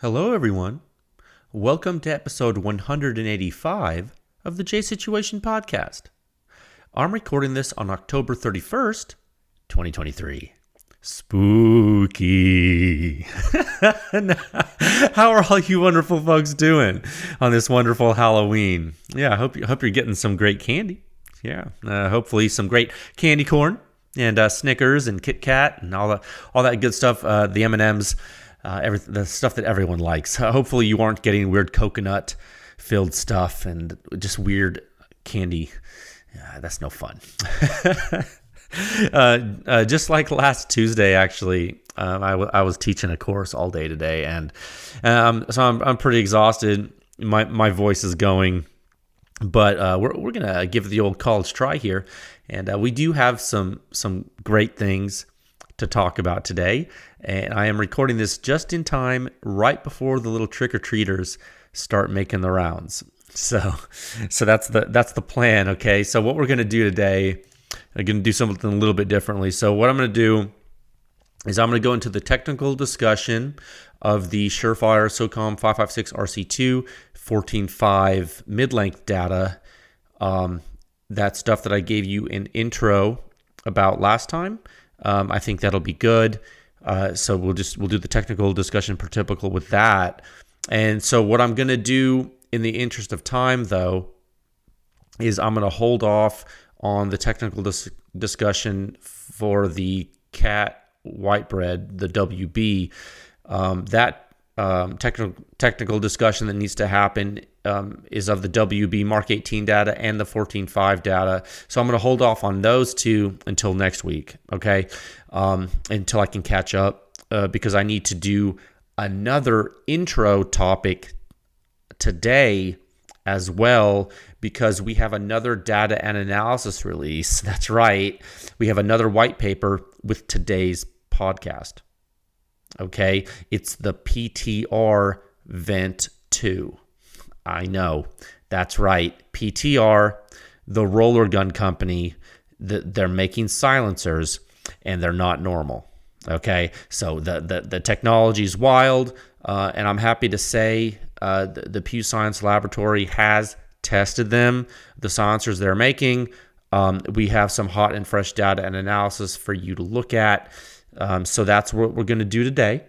Hello, everyone. Welcome to episode 185 of the J Situation Podcast. I'm recording this on October 31st, 2023. Spooky. How are all you wonderful folks doing on this wonderful Halloween? Yeah, I hope you're getting some great candy. Yeah, hopefully some great candy corn and Snickers and Kit Kat and all that good stuff. The M&Ms. The stuff that everyone likes. Hopefully you aren't getting weird coconut-filled stuff and just weird candy. That's no fun. Just like last Tuesday, actually, I was teaching a course all day today, and so I'm pretty exhausted. My voice is going, but we're gonna give it the old college try here, and we do have some great things to talk about today, and I am recording this just in time, right before the little trick-or-treaters start making the rounds. So that's the plan. Okay, so what we're going to do today, I'm going to do something a little bit differently. So what I'm going to do is I'm going to go into the technical discussion of the Surefire SOCOM556-RC2 14.5 mid-length data. That stuff that I gave you an intro about last time. I think that'll be good. So we'll do the technical discussion per typical with that. And so what I'm going to do in the interest of time, though, is I'm going to hold off on the technical discussion for the cat white bread, the WB. That technical discussion that needs to happen is of the WB Mark 18 data and the 14.5 data. So I'm going to hold off on those two until next week, okay? Until I can catch up, because I need to do another intro topic today as well, because we have another data and analysis release. That's right. We have another white paper with today's podcast. Okay, it's the PTR VENT 2. I know, that's right. PTR, the roller gun company, they're making silencers, and they're not normal. Okay, so the technology is wild, and I'm happy to say the Pew Science Laboratory has tested them, the silencers they're making. We have some hot and fresh data and analysis for you to look at. So that's what we're going to do today.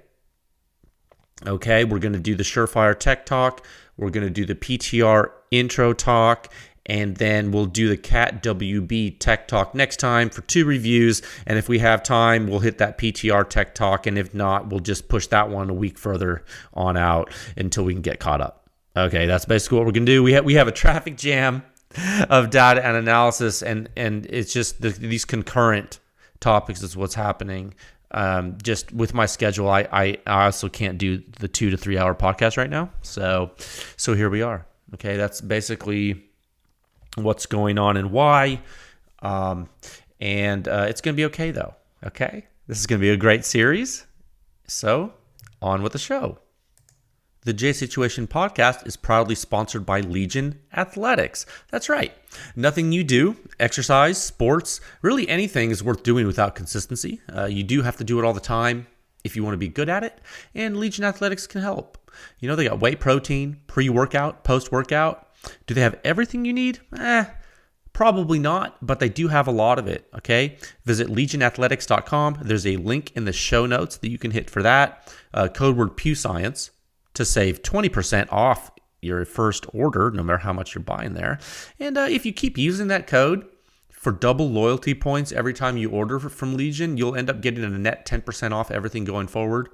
Okay, we're going to do the Surefire Tech Talk. We're going to do the PTR Intro Talk. And then we'll do the Cat WB Tech Talk next time for 2 reviews. And if we have time, we'll hit that PTR Tech Talk. And if not, we'll just push that one a week further on out until we can get caught up. Okay, that's basically what we're going to do. We have a traffic jam of data and analysis. And it's just these concurrent topics is what's happening. Just with my schedule, I also can't do the 2 to 3 hour podcast right now. So here we are. Okay, that's basically what's going on and why. And it's going to be okay though. Okay, this is going to be a great series. So on with the show. The J Situation Podcast is proudly sponsored by Legion Athletics. That's right. Nothing you do, exercise, sports, really anything is worth doing without consistency. You do have to do it all the time if you want to be good at it, and Legion Athletics can help. You know, they got whey protein, pre-workout, post-workout. Do they have everything you need? Probably not, but they do have a lot of it, okay? Visit legionathletics.com. There's a link in the show notes that you can hit for that. Code word PewScience to save 20% off your first order, no matter how much you're buying there. And if you keep using that code for double loyalty points every time you order from Legion, you'll end up getting a net 10% off everything going forward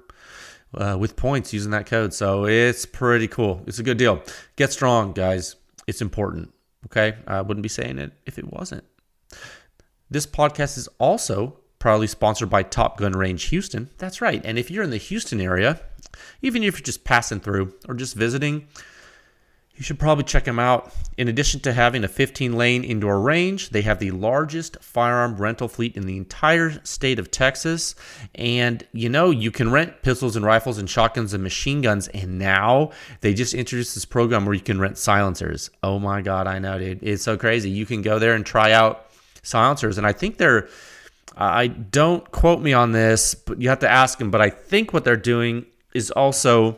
with points using that code. So it's pretty cool. It's a good deal. Get strong, guys. It's important, okay? I wouldn't be saying it if it wasn't. This podcast is also proudly sponsored by Top Gun Range Houston. That's right. And if you're in the Houston area, even if you're just passing through or just visiting, you should probably check them out. In addition to having a 15-lane indoor range, they have the largest firearm rental fleet in the entire state of Texas. And, you know, you can rent pistols and rifles and shotguns and machine guns. And now they just introduced this program where you can rent silencers. Oh, my God, I know, dude. It's so crazy. You can go there and try out silencers. And I think I don't quote me on this, but you have to ask them. But I think what they're doing is also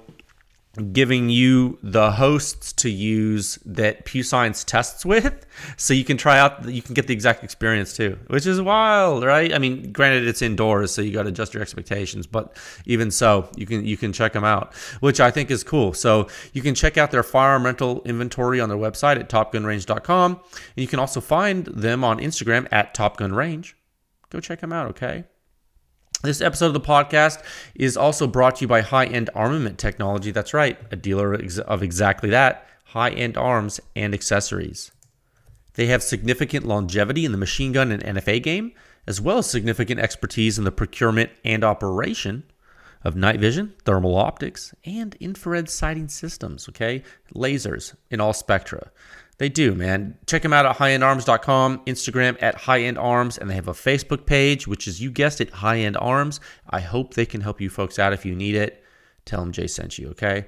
giving you the hosts to use that Pew Science tests with, so you can try out, you can get the exact experience too, which is wild, right? I mean, granted it's indoors, so you got to adjust your expectations, but even so, you can check them out, which I think is cool. So you can check out their firearm rental inventory on their website at topgunrange.com, and you can also find them on Instagram at topgunrange. Go check them out, okay? This episode of the podcast is also brought to you by High-End Armament Technology. That's right, a dealer of exactly that, high-end arms and accessories. They have significant longevity in the machine gun and NFA game, as well as significant expertise in the procurement and operation of night vision, thermal optics, and infrared sighting systems, okay? Lasers in all spectra. They do, man. Check them out at highendarms.com, Instagram at highendarms, and they have a Facebook page, which is, you guessed it, High End Arms. I hope they can help you folks out if you need it. Tell them Jay sent you, okay?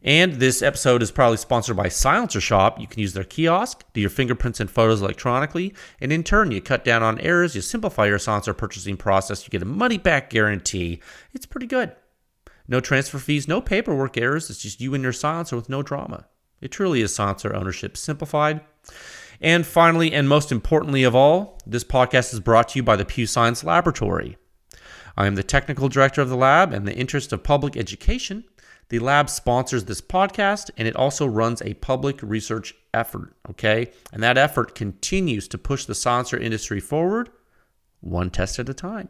And this episode is probably sponsored by Silencer Shop. You can use their kiosk, do your fingerprints and photos electronically, and in turn, you cut down on errors, you simplify your silencer purchasing process, you get a money-back guarantee. It's pretty good. No transfer fees, no paperwork errors. It's just you and your silencer with no drama. It truly is silencer ownership simplified. And finally, and most importantly of all, this podcast is brought to you by the Pew Science Laboratory. I am the technical director of the lab, and in the interest of public education, the lab sponsors this podcast, and it also runs a public research effort, okay? And that effort continues to push the silencer industry forward, one test at a time.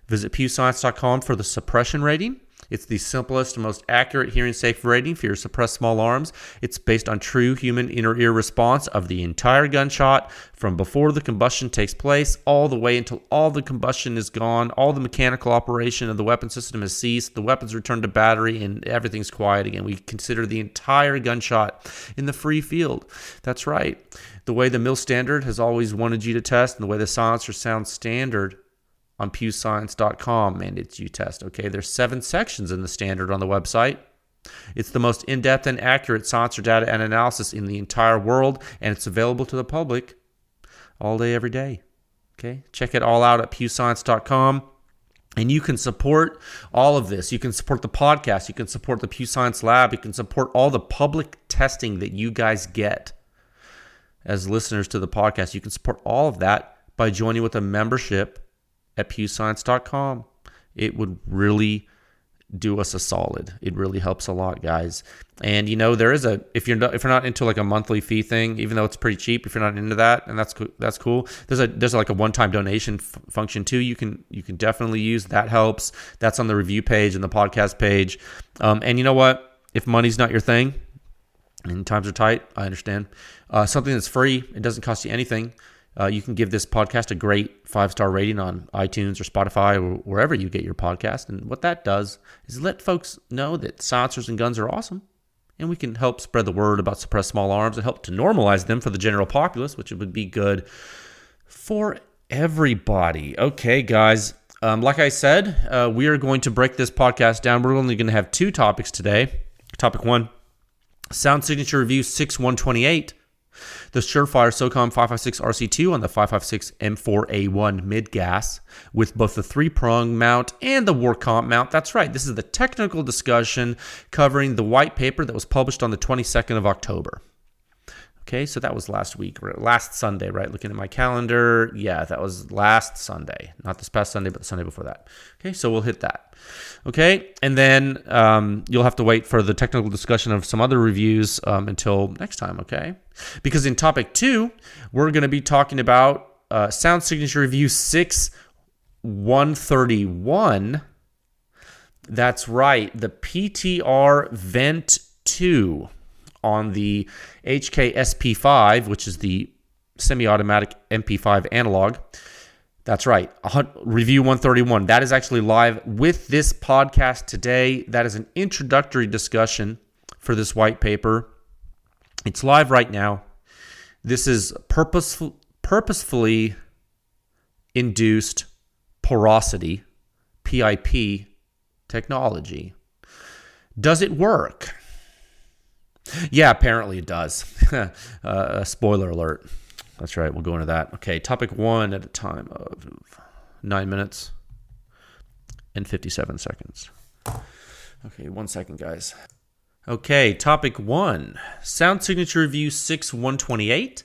Visit pewscience.com for the suppression rating. It's the simplest and most accurate hearing safe rating for your suppressed small arms. It's based on true human inner ear response of the entire gunshot from before the combustion takes place all the way until all the combustion is gone, all the mechanical operation of the weapon system has ceased, the weapon's returned to battery, and everything's quiet again. We consider the entire gunshot in the free field. That's right. The way the mill standard has always wanted you to test, and the way the silencer sounds standard on pewscience.com, and it's you test, okay? There's 7 sections in the standard on the website. It's the most in-depth and accurate silencer data and analysis in the entire world, and it's available to the public all day, every day, okay? Check it all out at pewscience.com, and you can support all of this. You can support the podcast. You can support the Pew Science Lab. You can support all the public testing that you guys get as listeners to the podcast. You can support all of that by joining with a membership at pewscience.com. It would really do us a solid. It really helps a lot, guys. And you know, there is if you're not into like a monthly fee thing, even though it's pretty cheap, if you're not into that, and that's cool. There's like a one-time donation function too. You can definitely use that. Helps. That's on the review page and the podcast page. And you know what? If money's not your thing and times are tight, I understand. Something that's free, it doesn't cost you anything. You can give this podcast a great 5-star rating on iTunes or Spotify or wherever you get your podcast. And what that does is let folks know that silencers and guns are awesome. And we can help spread the word about suppressed small arms and help to normalize them for the general populace, which would be good for everybody. Okay, guys. Like I said, we are going to break this podcast down. We're only going to have 2 topics today. Topic 1, Sound Signature Review 6128. The Surefire SOCOM556-RC2 on the 556 M4A1 Mid-Gas with both the 3-prong mount and the WARCOMP mount. That's right, this is the technical discussion covering the white paper that was published on the 22nd of October. Okay, so that was last week, last Sunday, right? Looking at my calendar, yeah, that was last Sunday. Not this past Sunday, but the Sunday before that. Okay, so we'll hit that. Okay, and then you'll have to wait for the technical discussion of some other reviews until next time, okay? Because in topic 2, we're going to be talking about Sound Signature Review 6131. That's right, the PTR VENT 2 on the HK SP5, which is the semi-automatic MP5 analog. That's right, Review 131. That is actually live with this podcast today. That is an introductory discussion for this white paper. It's live right now. This is purposefully induced porosity, PIP technology. Does it work? Yeah, apparently it does. Spoiler alert. That's right, we'll go into that. Okay, topic 1 at a time of 9 minutes and 57 seconds. Okay, 1 second, guys. Okay, topic 1. Sound signature review 6128.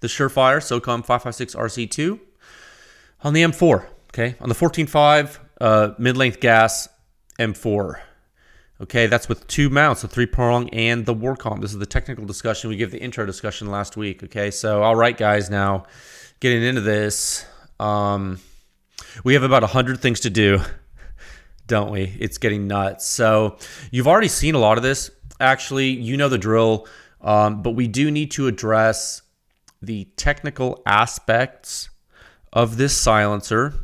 The Surefire SOCOM556-RC2 on the M4. Okay, on the 14.5 mid-length gas M4. Okay, that's with 2 mounts, the 3-prong and the WARCOMP. This is the technical discussion. We gave the intro discussion last week. Okay, so all right, guys, now getting into this. We have about 100 things to do, don't we? It's getting nuts. So you've already seen a lot of this. Actually, you know the drill, but we do need to address the technical aspects of this silencer,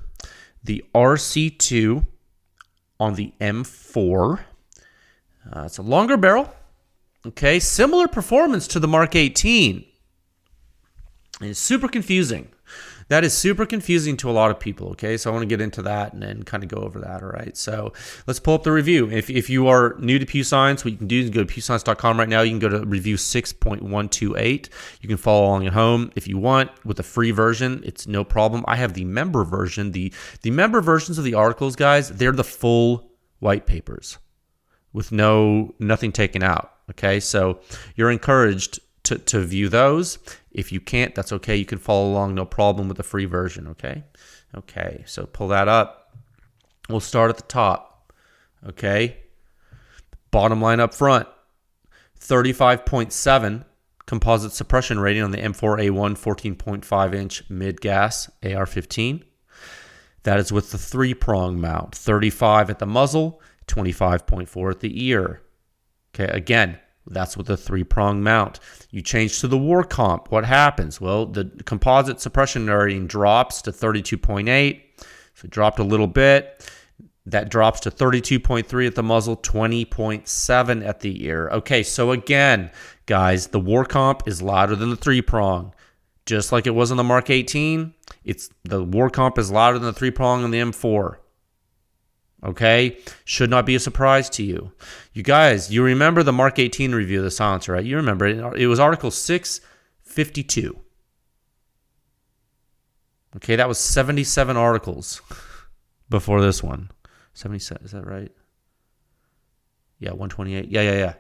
the RC2 on the M4. It's a longer barrel, okay? Similar performance to the Mark 18. And it's super confusing. That is super confusing to a lot of people, okay? So I want to get into that and then kind of go over that, all right? So let's pull up the review. If you are new to Pew Science, what you can do is go to pewscience.com right now. You can go to review 6.128. You can follow along at home if you want with the free version. It's no problem. I have the member version. The member versions of the articles, guys, they're the full white papers with nothing taken out, okay? So you're encouraged to view those. If you can't, that's okay. You can follow along, no problem, with the free version, okay? Okay, so pull that up. We'll start at the top, okay? Bottom line up front, 35.7 composite suppression rating on the M4A1 14.5-inch mid-gas AR-15. That is with the 3-prong mount, 35 at the muzzle, 25.4 at the ear. Okay, again, that's with the 3-prong mount. You change to the WARCOMP. What happens? Well, the composite suppression rating drops to 32.8. So it dropped a little bit. That drops to 32.3 at the muzzle, 20.7 at the ear. Okay, so again, guys, the WARCOMP is louder than the 3-prong. Just like it was on the Mark 18, the WARCOMP is louder than the 3-prong on the M4. Okay, should not be a surprise to you. You guys, you remember the Mark 18 review of the silencer, right? You remember it. It was article 652. Okay, that was 77 articles before this one. 77, is that right? Yeah, 128. Yeah.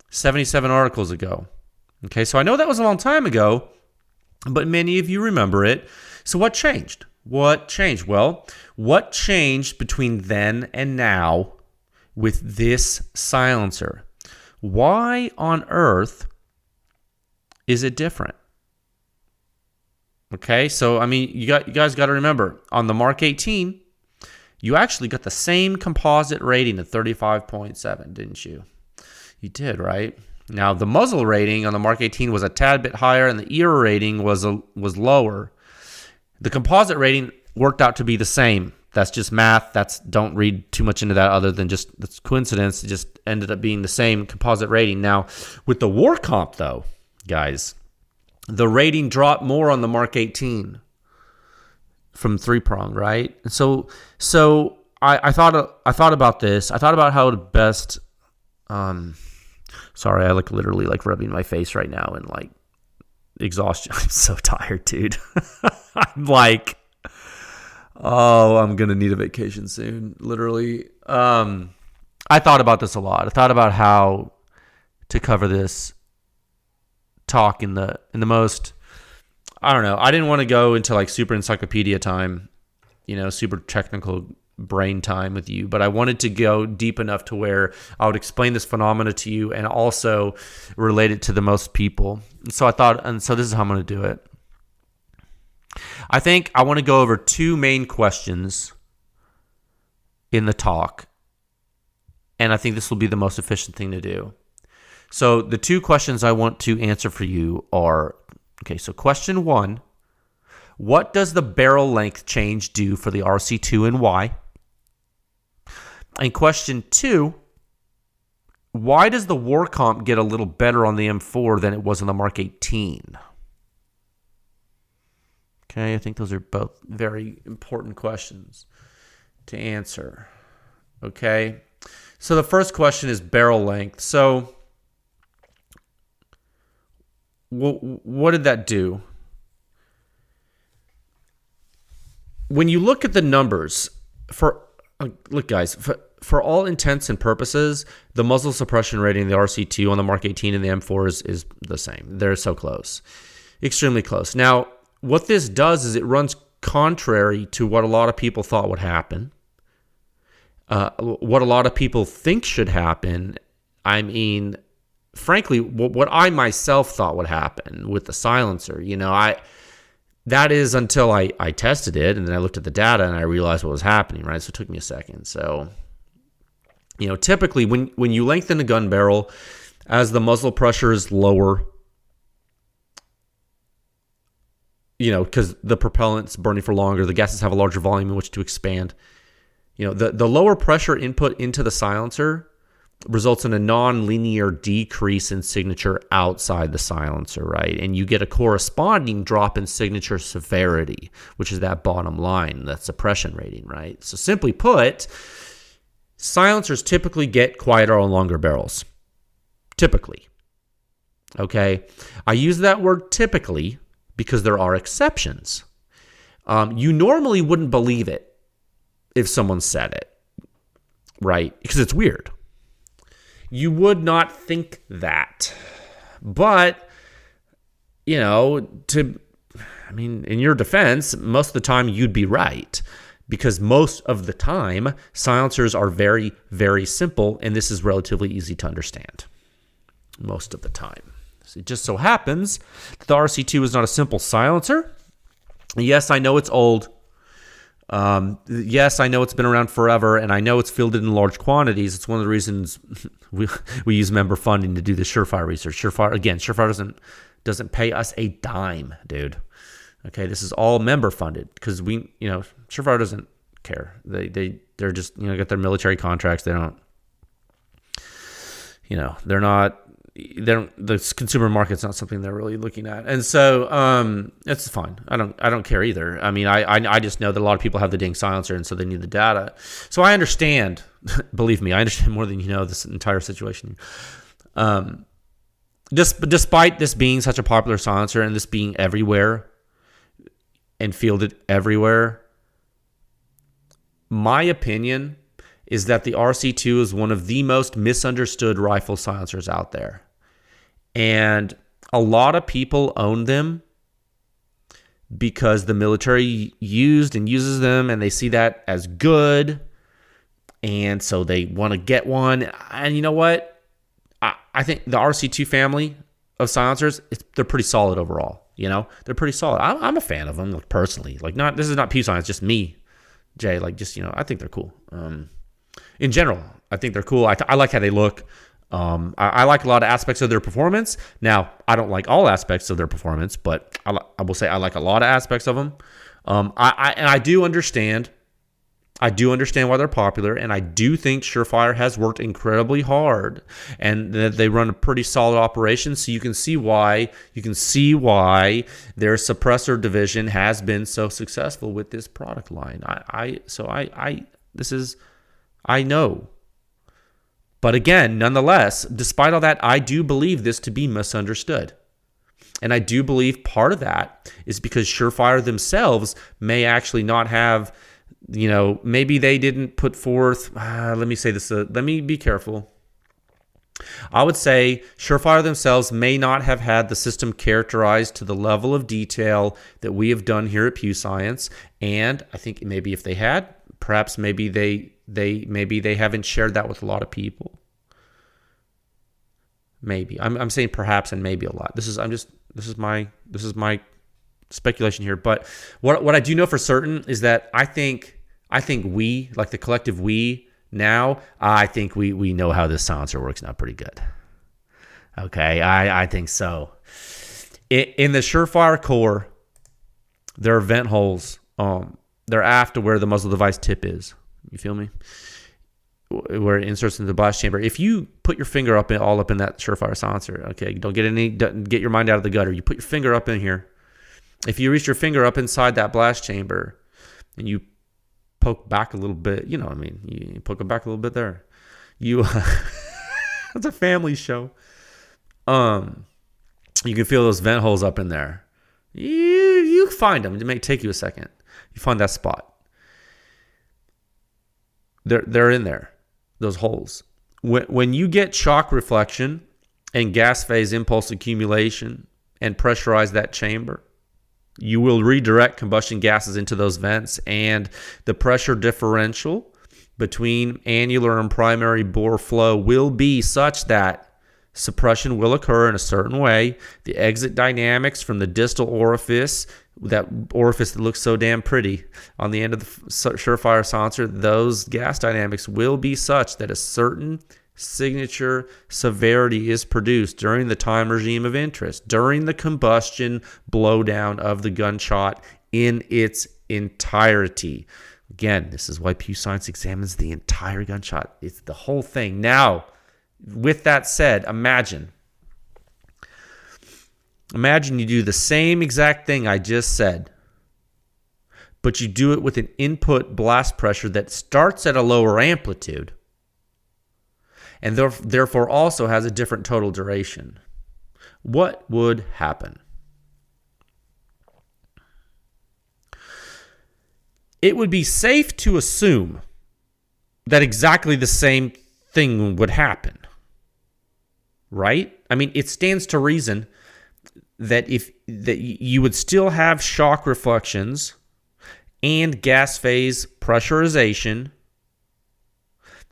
77 articles ago. Okay, so I know that was a long time ago, but many of you remember it. So what changed? What changed? Well, what changed between then and now with this silencer? Why on earth is it different? Okay, so I mean, you guys got to remember, on the Mark 18, you actually got the same composite rating of 35.7, didn't you? You did, right? Now, the muzzle rating on the Mark 18 was a tad bit higher, and the ear rating was lower. The composite rating worked out to be the same. That's just math. Don't read too much into that other than just that's coincidence. It just ended up being the same composite rating. Now, with the WARCOMP, though, guys, the rating dropped more on the Mark 18 from 3-prong, right? So I thought about this. I thought about how to best. Sorry, I literally rubbing my face right now and exhaustion. I'm so tired, dude. I'm like, oh, I'm going to need a vacation soon, literally. I thought about this a lot. I thought about how to cover this talk in the most, I don't know. I didn't want to go into super encyclopedia time, super technical brain time with you, but I wanted to go deep enough to where I would explain this phenomena to you and also relate it to the most people. So so this is how I'm going to do it. I think I want to go over 2 main questions in the talk, and I think this will be the most efficient thing to do. So the 2 questions I want to answer for you are, okay, so question 1, what does the barrel length change do for the RC2 and why? And question 2, why does the WARCOMP get a little better on the M4 than it was on the Mark 18? Okay, I think those are both very important questions to answer. Okay, so the first question is barrel length. So what did that do? When you look at the numbers, look guys, for all intents and purposes, the muzzle suppression rating, the RC2 on the Mark 18 and the M4 is the same. They're so close, extremely close. Now, what this does is it runs contrary to what a lot of people thought would happen. What a lot of people think should happen. I mean, frankly, what I myself thought would happen with the silencer. That is until I tested it, and then I looked at the data and I realized what was happening, right? So it took me a second. So, typically when you lengthen a gun barrel, as the muzzle pressure is lower, because the propellant's burning for longer, the gases have a larger volume in which to expand. The lower pressure input into the silencer results in a non-linear decrease in signature outside the silencer, right? And you get a corresponding drop in signature severity, which is that bottom line, that suppression rating, right? So simply put, silencers typically get quieter on longer barrels. Typically. Okay? I use that word typically because there are exceptions. You normally wouldn't believe it if someone said it, right? Because it's weird. You would not think that. But, in your defense, most of the time you'd be right. Because most of the time, silencers are very, very simple, and this is relatively easy to understand. Most of the time. So it just so happens that the RC2 is not a simple silencer. Yes, I know it's old. Yes, I know it's been around forever, and I know it's fielded in large quantities. It's one of the reasons we use member funding to do the Surefire research. Surefire doesn't pay us a dime, dude. Okay, this is all member funded because Surefire doesn't care. They're just get their military contracts. They don't. They're not. The consumer market's not something they're really looking at, and so it's fine. I don't care either. I mean, I just know that a lot of people have the dang silencer, and so they need the data. So I understand. Believe me, I understand more than this entire situation. Despite this being such a popular silencer and this being everywhere and fielded everywhere, my opinion is that the RC2 is one of the most misunderstood rifle silencers out there. And a lot of people own them because the military used and uses them, and they see that as good, and so they want to get one. And you know what? I think the RC2 family of silencers, they're pretty solid overall. They're pretty solid. I'm a fan of them, personally. This is not pew science, just me, Jay. I think they're cool. In general, I think they're cool. I like how they look. I like a lot of aspects of their performance. Now, I don't like all aspects of their performance, but I will say I like a lot of aspects of them. I do understand. I do understand why they're popular, and I do think Surefire has worked incredibly hard, and that they run a pretty solid operation. So you can see why their suppressor division has been so successful with this product line. I know. But again, nonetheless, despite all that, I do believe this to be misunderstood. And I do believe part of that is because Surefire themselves may actually not have, maybe they didn't put forth, let me say this, let me be careful. I would say Surefire themselves may not have had the system characterized to the level of detail that we have done here at Pew Science. And I think maybe if they had, perhaps maybe they haven't shared that with a lot of people. Maybe I'm saying perhaps and maybe a lot. This is my speculation here. But what I do know for certain is that I think we, like the collective we now, I think we know how this silencer works now pretty good. Okay, I think so. In the Surefire core, there are vent holes. They're after where the muzzle device tip is. You feel me? Where it inserts into the blast chamber. If you put your finger all up in that Surefire silencer, okay, don't get your mind out of the gutter. You put your finger up in here. If you reach your finger up inside that blast chamber and you poke back a little bit, you poke it back a little bit there. It's a family show. You can feel those vent holes up in there. You find them. It may take you a second. You find that spot. They're in there. holes. When you get shock reflection and gas phase impulse accumulation and pressurize that chamber, you will redirect combustion gases into those vents, and the pressure differential between annular and primary bore flow will be such that suppression will occur in a certain way. The exit dynamics from the distal orifice, that orifice that looks so damn pretty on the end of the Surefire silencer, those gas dynamics will be such that a certain signature severity is produced during the time regime of interest, during the combustion blowdown of the gunshot in its entirety. Again, this is why Pew Science examines the entire gunshot. It's the whole thing. Now, with that said, imagine you do the same exact thing I just said, but you do it with an input blast pressure that starts at a lower amplitude and therefore also has a different total duration. What would happen? It would be safe to assume that exactly the same thing would happen, right? I mean, it stands to reason that you would still have shock reflections and gas phase pressurization,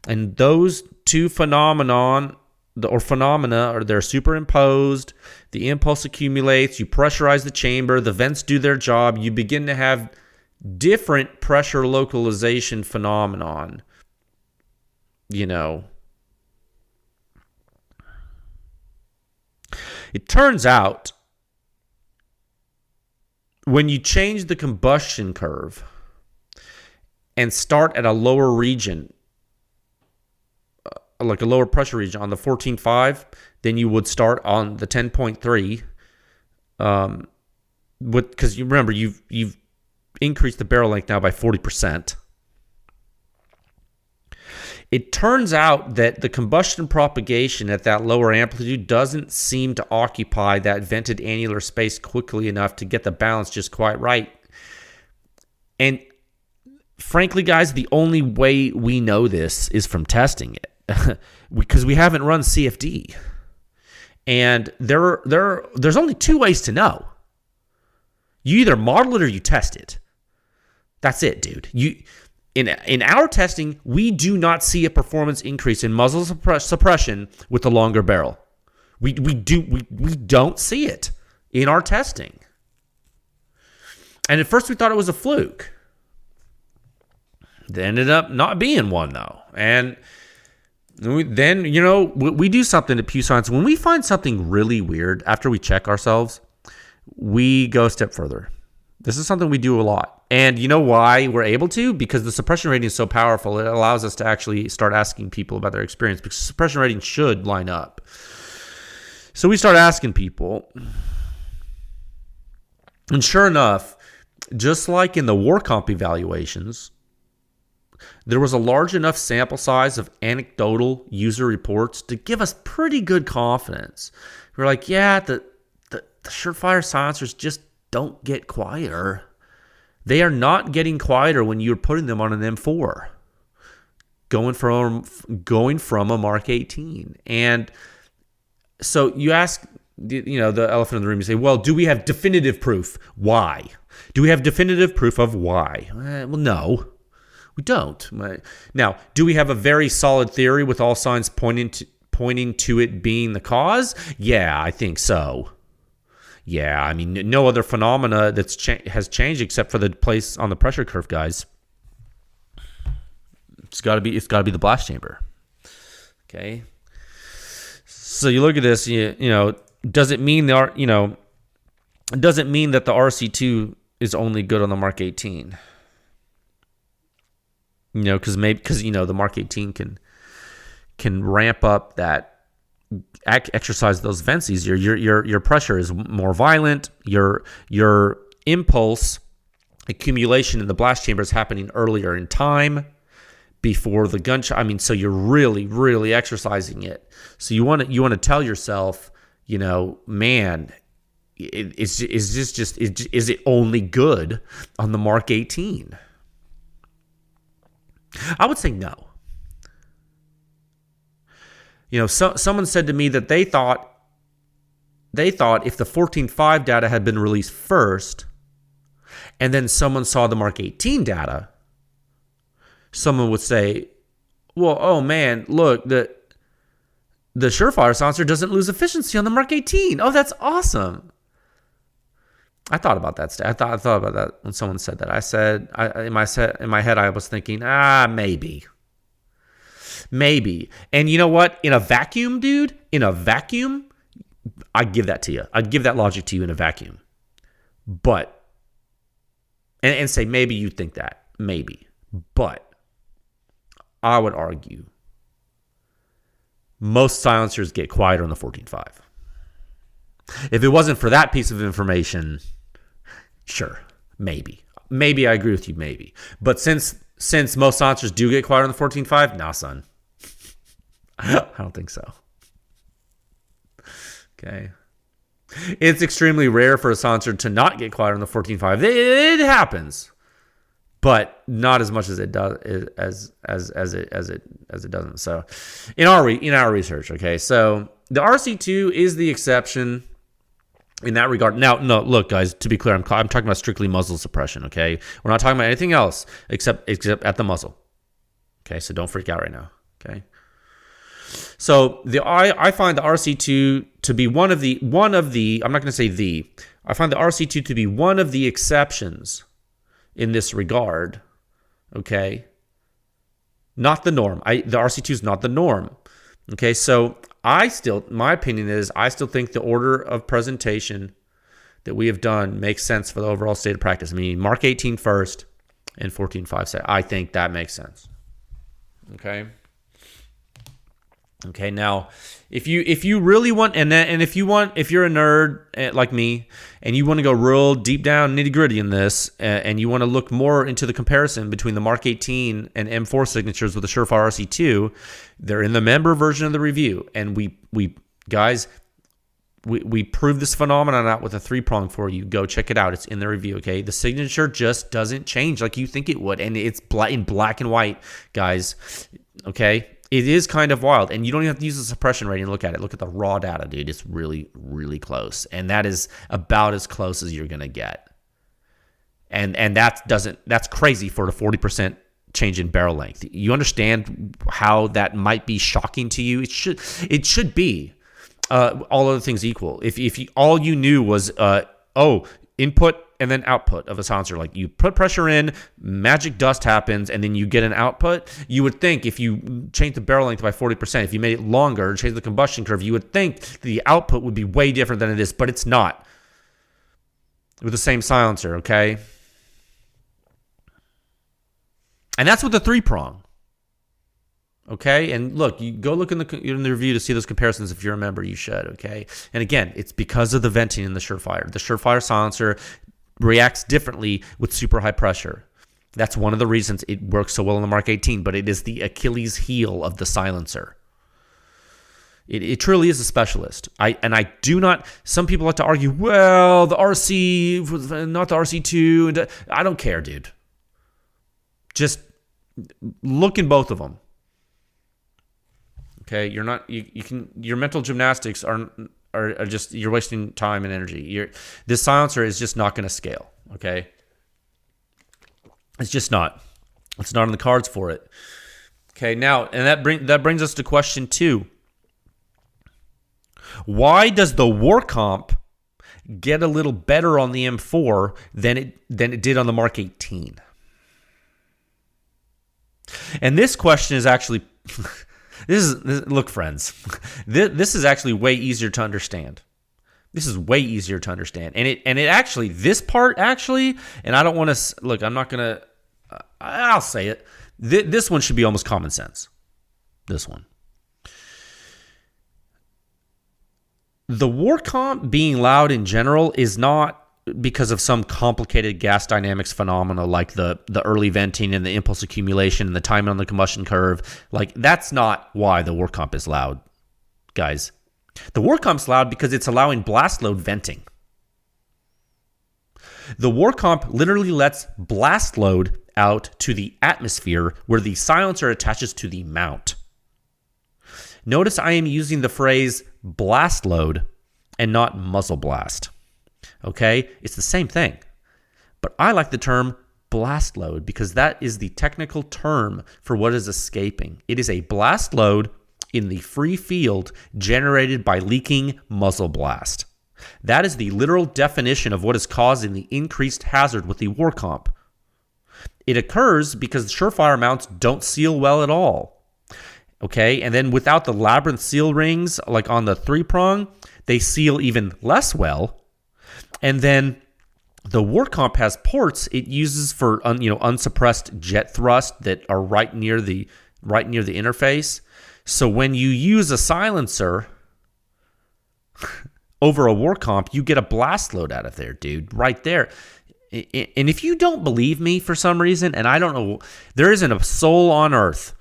and those two phenomena are they're superimposed. The impulse accumulates, you pressurize the chamber, the vents do their job, you begin to have different pressure localization phenomenon. It turns out when you change the combustion curve and start at a lower region, like a lower pressure region on the 14.5, then you would start on the 10.3. Because you remember, you've increased the barrel length now by 40%. It turns out that the combustion propagation at that lower amplitude doesn't seem to occupy that vented annular space quickly enough to get the balance just quite right. And frankly, guys, the only way we know this is from testing it, because we haven't run CFD. And there's only two ways to know. You either model it or you test it. That's it, dude. In our testing, we do not see a performance increase in muzzle suppression with the longer barrel. We don't see it in our testing. And at first we thought it was a fluke. It ended up not being one, though. And then, we do something at Pew Science. When we find something really weird after we check ourselves, we go a step further. This is something we do a lot. And you know why we're able to? Because the suppression rating is so powerful, it allows us to actually start asking people about their experience, because suppression rating should line up. So we start asking people. And sure enough, just like in the WARCOMP evaluations, there was a large enough sample size of anecdotal user reports to give us pretty good confidence. We're like, yeah, the Surefire silencers just don't get quieter. They are not getting quieter when you're putting them on an M4, going from a Mark 18. And so you ask, the elephant in the room. You say, well, do we have definitive proof? Why? Do we have definitive proof of why? Well, no, we don't. Now, do we have a very solid theory with all signs pointing to it being the cause? Yeah, I think so. Yeah, I mean, no other phenomena has changed except for the place on the pressure curve, guys. It's got to be the blast chamber. Okay. So you look at this, does it mean that the RC2 is only good on the Mark 18? Because the Mark 18 can ramp up that, exercise those vents easier. Your pressure is more violent. Your impulse accumulation in the blast chamber is happening earlier in time before the gunshot. I mean, so you're really, really exercising it. So you want to tell yourself, man, is it only good on the Mark 18? I would say no. Someone said to me that they thought if the 14.5 data had been released first, and then someone saw the Mark 18 data, someone would say, well, oh man, look, the Surefire silencer doesn't lose efficiency on the Mark 18. Oh, that's awesome. I thought about that. I thought about that when someone said that. I said, in my head, I was thinking, maybe. And you know what? In a vacuum, dude, I'd give that to you. I'd give that logic to you in a vacuum. But, and say, maybe you think that. Maybe. But I would argue most silencers get quieter on the 14.5. If it wasn't for that piece of information, sure, maybe. Maybe I agree with you, maybe. But since most silencers do get quieter on the 14.5, nah, son. I don't think so. Okay. It's extremely rare for a silencer to not get quieter on the 14.5. It happens, but not as much as it does as it doesn't. So, in our research, okay. So the RC2 is the exception in that regard. Now, no, look, guys. To be clear, I'm talking about strictly muzzle suppression. Okay, we're not talking about anything else except at the muzzle. Okay, so don't freak out right now. Okay. So I find the RC2 to be one of the I'm not going to say I find the RC2 to be one of the exceptions in this regard. Okay, not the norm. The RC2 is not the norm. Okay, so my opinion is I still think the order of presentation that we have done makes sense for the overall state of practice. I mean, Mark 18 first and 14.5 second. I think that makes sense. Okay. Okay, now if you really want if you're a nerd like me and you want to go real deep down nitty gritty in this and you want to look more into the comparison between the Mark 18 and M4 signatures with the Surefire RC2, they're in the member version of the review, and we prove this phenomenon out with a 3-prong for you. Go check it out. It's in the review. Okay, the signature just doesn't change like you think it would, and it's in black and white, guys. Okay. It is kind of wild, and you don't even have to use the suppression rating to look at it. Look at the raw data, dude. It's really, really close, and that is about as close as you're gonna get. And that's crazy for the 40% change in barrel length. You understand how that might be shocking to you? It should be. All other things equal. If all you knew was input and then output of a silencer, like you put pressure in, magic dust happens, and then you get an output, you would think if you change the barrel length by 40%, if you made it longer, change the combustion curve, you would think the output would be way different than it is, but it's not with the same silencer, okay? And that's with the 3-prong. Okay, and look, you go look in the review to see those comparisons. If you remember, you should. Okay, and again, it's because of the venting in the Surefire. The Surefire silencer reacts differently with super high pressure. That's one of the reasons it works so well in the Mark 18. But it is the Achilles heel of the silencer. It truly is a specialist. I do not. Some people like to argue, well, the RC, not the RC2. I don't care, dude. Just look in both of them. Okay, you're not. Your mental gymnastics are just, you're wasting time and energy. This silencer is just not going to scale. Okay, it's just not. It's not on the cards for it. Okay, now, and that brings us to question 2. Why does the WARCOMP get a little better on the M4 than it did on the Mark 18? And this question is actually. Look, friends, this is actually way easier to understand. This is way easier to understand. And it actually, this part actually, and I don't want to, look, I'm not going to, I'll say it. This one should be almost common sense. This one. The WARCOMP being loud in general is not because of some complicated gas dynamics phenomena like the early venting and the impulse accumulation and the timing on the combustion curve. Like, that's not why the WARCOMP is loud, guys. The WARCOMP's loud because it's allowing blast load venting. The WARCOMP literally lets blast load out to the atmosphere where the silencer attaches to the mount. Notice I am using the phrase blast load and not muzzle blast. Okay? It's the same thing. But I like the term blast load because that is the technical term for what is escaping. It is a blast load in the free field generated by leaking muzzle blast. That is the literal definition of what is causing the increased hazard with the WARCOMP. It occurs because Surefire mounts don't seal well at all. Okay, and then without the labyrinth seal rings, like on the 3-prong, they seal even less well. And then the WARCOMP has ports it uses for unsuppressed jet thrust that are right near the interface. So when you use a silencer over a WARCOMP, you get a blast load out of there, dude, right there. And if you don't believe me for some reason, and I don't know, there isn't a soul on earth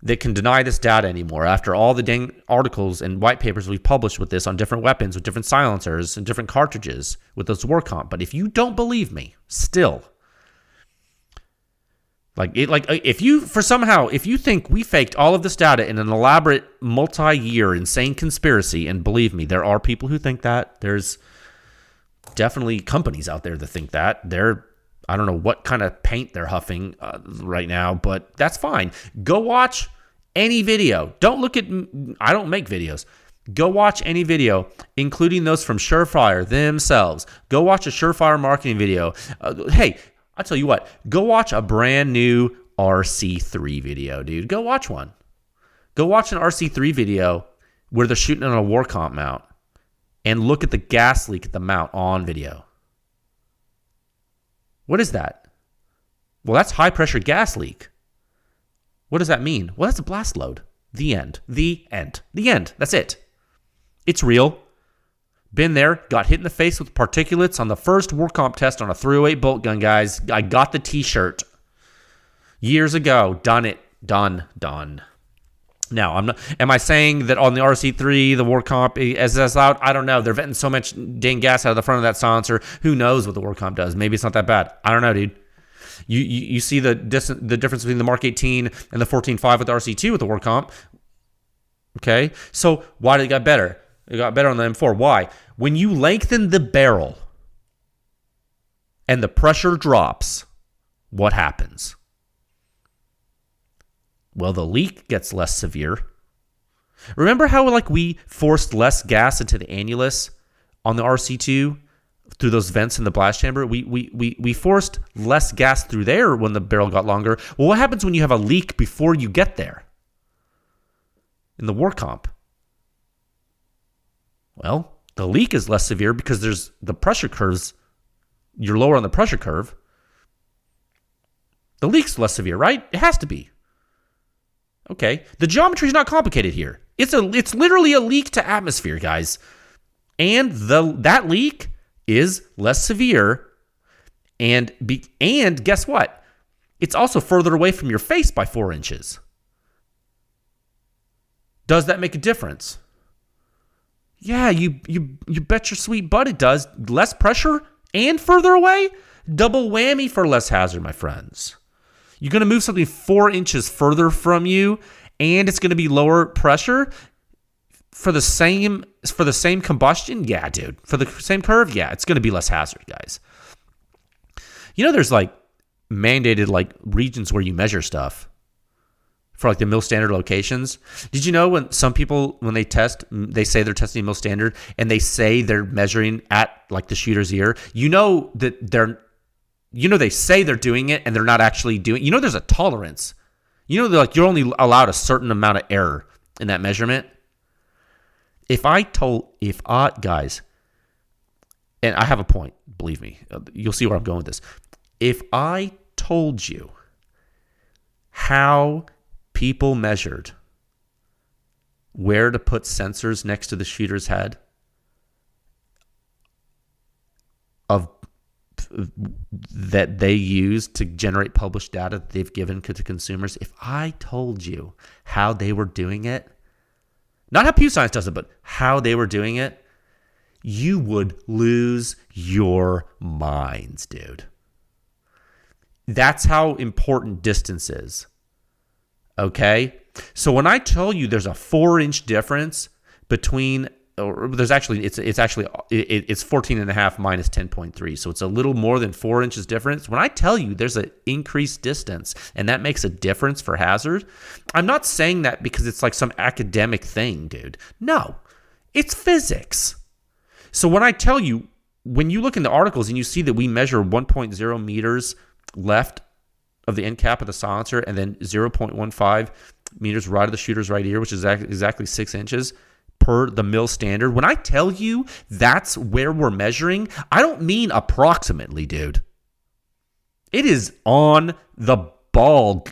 that can deny this data anymore after all the dang articles and white papers we've published with this on different weapons, with different silencers and different cartridges with those WARCOMP. But if you don't believe me, still, if you think we faked all of this data in an elaborate multi-year insane conspiracy, and believe me, there are people who think that. There's definitely companies out there that think that. I don't know what kind of paint they're huffing right now, but that's fine. Go watch any video. I don't make videos. Go watch any video, including those from Surefire themselves. Go watch a Surefire marketing video. Hey, I'll tell you what. Go watch a brand new RC3 video, dude. Go watch one. Go watch an RC3 video where they're shooting on a WARCOMP mount and look at the gas leak at the mount on video. What is that? Well, that's high pressure gas leak. What does that mean? Well, that's a blast load. The end. The end. The end. That's it. It's real. Been there. Got hit in the face with particulates on the first WARCOMP test on a 308 bolt gun, guys. I got the t-shirt years ago. Done it. Done. Now, am I saying that on the RC3, the WARCOMP is as loud? I don't know. They're venting so much dang gas out of the front of that silencer. Who knows what the WARCOMP does? Maybe it's not that bad. I don't know, dude. You see the difference between the Mark 18 and the 14.5 with the RC2 with the WARCOMP. Okay? So why did it get better? It got better on the M4. Why? When you lengthen the barrel and the pressure drops, what happens? Well, the leak gets less severe. Remember how we forced less gas into the annulus on the RC2 through those vents in the blast chamber? We forced less gas through there when the barrel got longer. Well, what happens when you have a leak before you get there in the WARCOMP? Well, the leak is less severe because there's the pressure curves. You're lower on the pressure curve. The leak's less severe, right? It has to be. Okay, the geometry is not complicated here. It's literally a leak to atmosphere, guys. And that leak is less severe. And guess what? It's also further away from your face by 4 inches. Does that make a difference? Yeah, you bet your sweet butt it does. Less pressure and further away? Double whammy for less hazard, my friends. You're going to move something 4 inches further from you, and it's going to be lower pressure for the same combustion? Yeah, dude. For the same curve? Yeah, it's going to be less hazard, guys. There's mandated regions where you measure stuff for the mil standard locations. Did you know when some people, when they test, they say they're testing mil standard and they say they're measuring at the shooter's ear? They say they're doing it and they're not actually doing it. There's a tolerance. You're only allowed a certain amount of error in that measurement. Guys, and I have a point, believe me, you'll see where I'm going with this. If I told you how people measured where to put sensors next to the shooter's head that they use to generate published data that they've given to consumers, if I told you how they were doing it, not how Pew Science does it, but how they were doing it, you would lose your minds, dude. That's how important distance is. Okay? So when I tell you there's a 4-inch difference between, or there's actually, it's 14 and a half minus 10.3. So it's a little more than 4 inches difference. When I tell you there's an increased distance and that makes a difference for hazard, I'm not saying that because it's like some academic thing, dude. No, it's physics. So when I tell you, when you look in the articles and you see that we measure 1.0 meters left of the end cap of the silencer and then 0.15 meters right of the shooter's right ear, which is exactly 6 inches per the mill standard. When I tell you that's where we're measuring, I don't mean approximately, dude. It is on the ball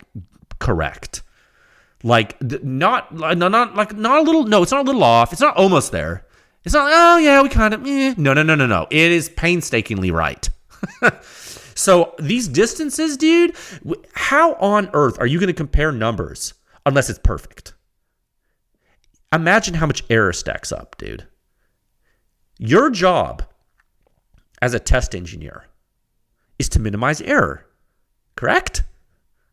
correct. Like not a little. No, it's not a little off. It's not almost there. It's not. Oh yeah, we kind of. No. It is painstakingly right. So these distances, dude. How on earth are you going to compare numbers unless it's perfect? Imagine how much error stacks up, dude. Your job as a test engineer is to minimize error. Correct?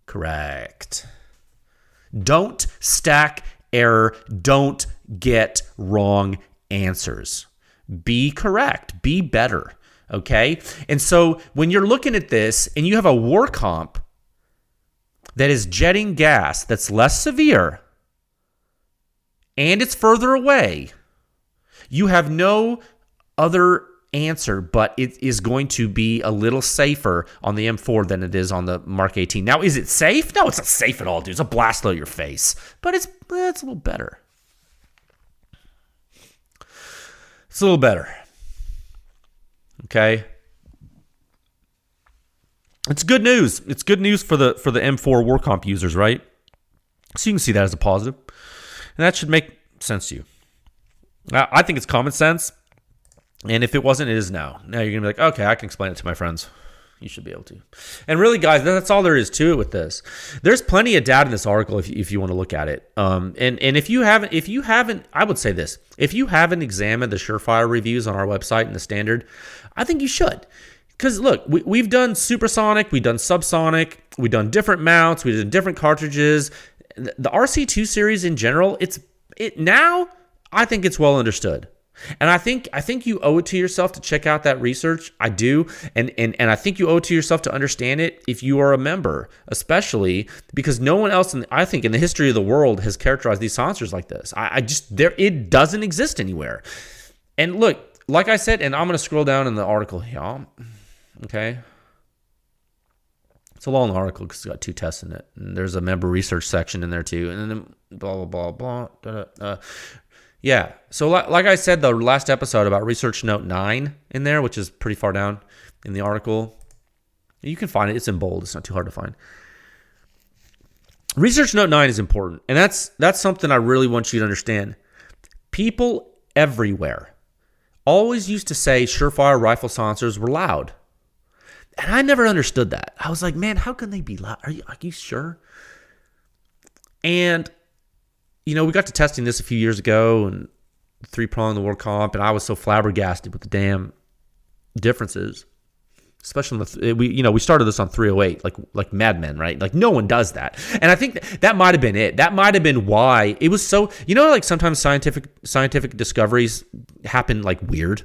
Correct. Don't stack error. Don't get wrong answers. Be correct. Be better. Okay? And so when you're looking at this and you have a WARCOMP that is jetting gas that's less severe and it's further away, you have no other answer, but it is going to be a little safer on the M4 than it is on the Mark 18. Now, is it safe? No, it's not safe at all, dude. It's a blast load your face. But it's a little better. It's a little better. Okay? It's good news. It's good news for the M4 WARCOMP users, right? So you can see that as a positive. And that should make sense to you. I think it's common sense. And if it wasn't, it is now. Now you're going to be like, okay, I can explain it to my friends. You should be able to. And really, guys, that's all there is to it with this. There's plenty of data in this article if you want to look at it. And if you haven't, I would say this. If you haven't examined the Surefire reviews on our website and the standard, I think you should. Because look, we've done supersonic, we've done subsonic, we've done different mounts, we've done different cartridges. The RC2 series in general, now I think it's well understood. And I think you owe it to yourself to check out that research. I do. And I think you owe it to yourself to understand it if you are a member, especially because no one else in the history of the world has characterized these silencers like this. It doesn't exist anywhere. And look, like I said, and I'm going to scroll down in the article here. Okay. It's a long article because it's got 2 tests in it. And there's a member research section in there too. And then blah, blah, blah, blah. Yeah. So like I said, the last episode about research note 9 in there, which is pretty far down in the article. You can find it. It's in bold. It's not too hard to find. Research note 9 is important. And that's something I really want you to understand. People everywhere always used to say Surefire rifle silencers were loud. And I never understood that. I was like, man, how can they be loud? Are you sure? And we got to testing this a few years ago and 3-prong the WARCOMP, and I was so flabbergasted with the damn differences. Especially we started this on 308, like madmen, right? Like no one does that, and I think that might have been it. That might have been why it was so. Like sometimes scientific discoveries happen like weird,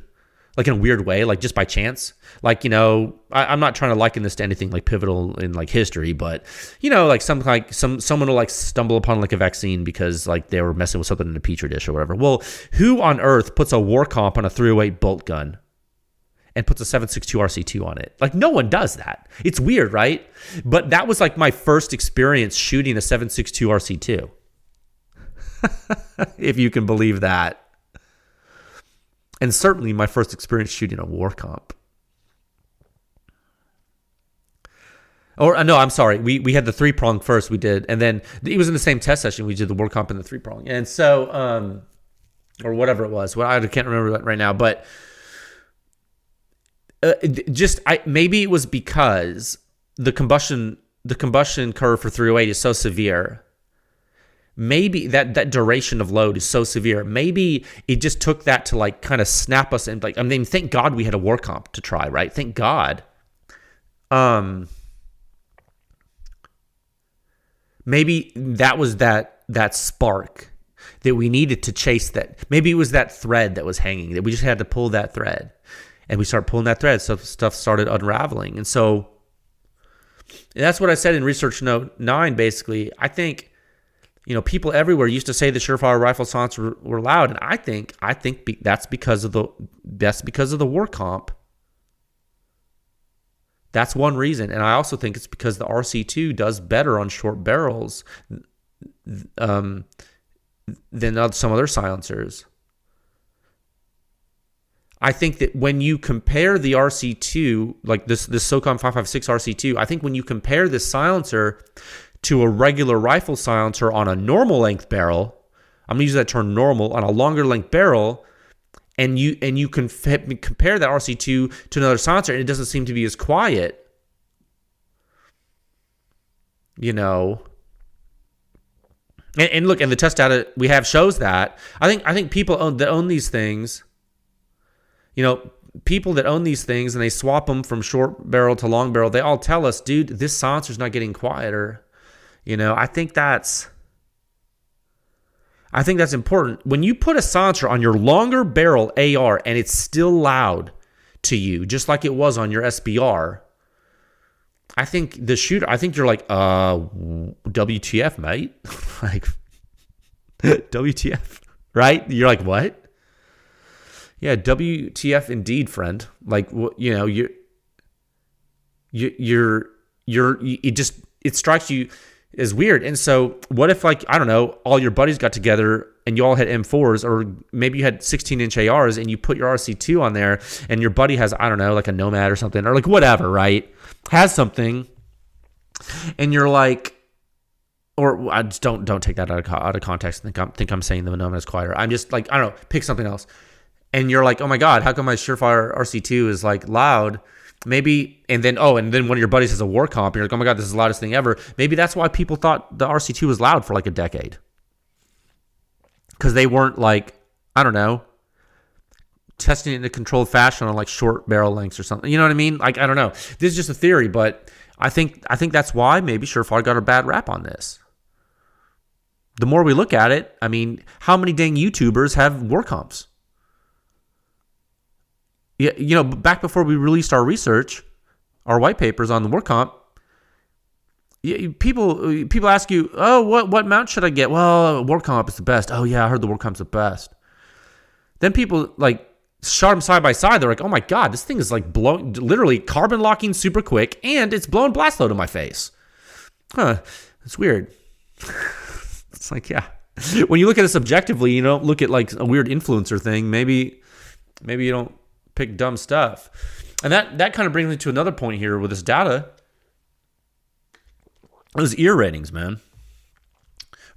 like in a weird way, like just by chance. Like I'm not trying to liken this to anything like pivotal in like history, but like someone will like stumble upon like a vaccine because like they were messing with something in a petri dish or whatever. Well, who on earth puts a WARCOMP on a 308 bolt gun and puts a 7.62 RC2 on it? Like no one does that. It's weird, right? But that was like my first experience shooting a 7.62 RC2. If you can believe that. And certainly my first experience shooting a WARCOMP. Or no, I'm sorry. We had the 3-prong first. We did, and then it was in the same test session. We did the WARCOMP and the 3-prong, and so or whatever it was. Well, I can't remember that right now, but maybe it was because the combustion curve for 308 is so severe. Maybe that duration of load is so severe. Maybe it just took that to like kind of snap us in. Like, thank God we had a WARCOMP to try, right? Thank God. maybe that was that spark that we needed to chase that. Maybe it was that thread that was hanging, that we just had to pull that thread. And we started pulling that thread, so stuff started unraveling. And so that's what I said in Research Note 9, basically. I think, people everywhere used to say the Surefire rifle silencers were loud, and I think that's because of the WARCOMP. That's one reason, and I also think it's because the RC2 does better on short barrels than some other silencers. I think that when you compare the RC2, like this SOCOM556 RC2, I think when you compare this silencer to a regular rifle silencer on a normal length barrel, I'm going to use that term normal, on a longer length barrel, and you can compare that RC2 to another silencer, and it doesn't seem to be as quiet. And look, and the test data we have shows that. I think people that own these things, people that own these things and they swap them from short barrel to long barrel, they all tell us, dude, this silencer's not getting quieter. I think that's important. When you put a silencer on your longer barrel AR and it's still loud to you, just like it was on your SBR, I think you're like, WTF, mate? Like, WTF, right? You're like, what? Yeah, WTF indeed, friend. Like, it strikes you as weird. And so what if, like, I don't know, all your buddies got together and you all had M4s, or maybe you had 16-inch ARs and you put your RC2 on there and your buddy has, I don't know, like a Nomad or something, or like whatever, right? Has something, and you're like, or I just don't take that out of context and think I'm saying the Nomad is quieter. I'm just like, I don't know, pick something else. And you're like, oh my God, how come my Surefire RC2 is like loud? Maybe, and then one of your buddies has a WARCOMP, and you're like, oh my God, this is the loudest thing ever. Maybe that's why people thought the RC2 was loud for like a decade. Because they weren't, like, I don't know, testing it in a controlled fashion on like short barrel lengths or something. You know what I mean? Like, I don't know. This is just a theory, but I think that's why maybe Surefire got a bad rap on this. The more we look at it, I mean, how many dang YouTubers have WARCOMPs? Yeah, back before we released our research, our white papers on the WARCOMP, people ask you, oh, what mount should I get? Well, WARCOMP is the best. Oh yeah, I heard the WARCOMP's the best. Then people like shot them side by side. They're like, oh my God, this thing is like literally carbon locking super quick, and it's blowing blast load in my face. It's weird. It's like, yeah. When you look at this objectively, you don't look at like a weird influencer thing. Maybe you don't pick dumb stuff. And that kind of brings me to another point here with this data. Those ear ratings, man.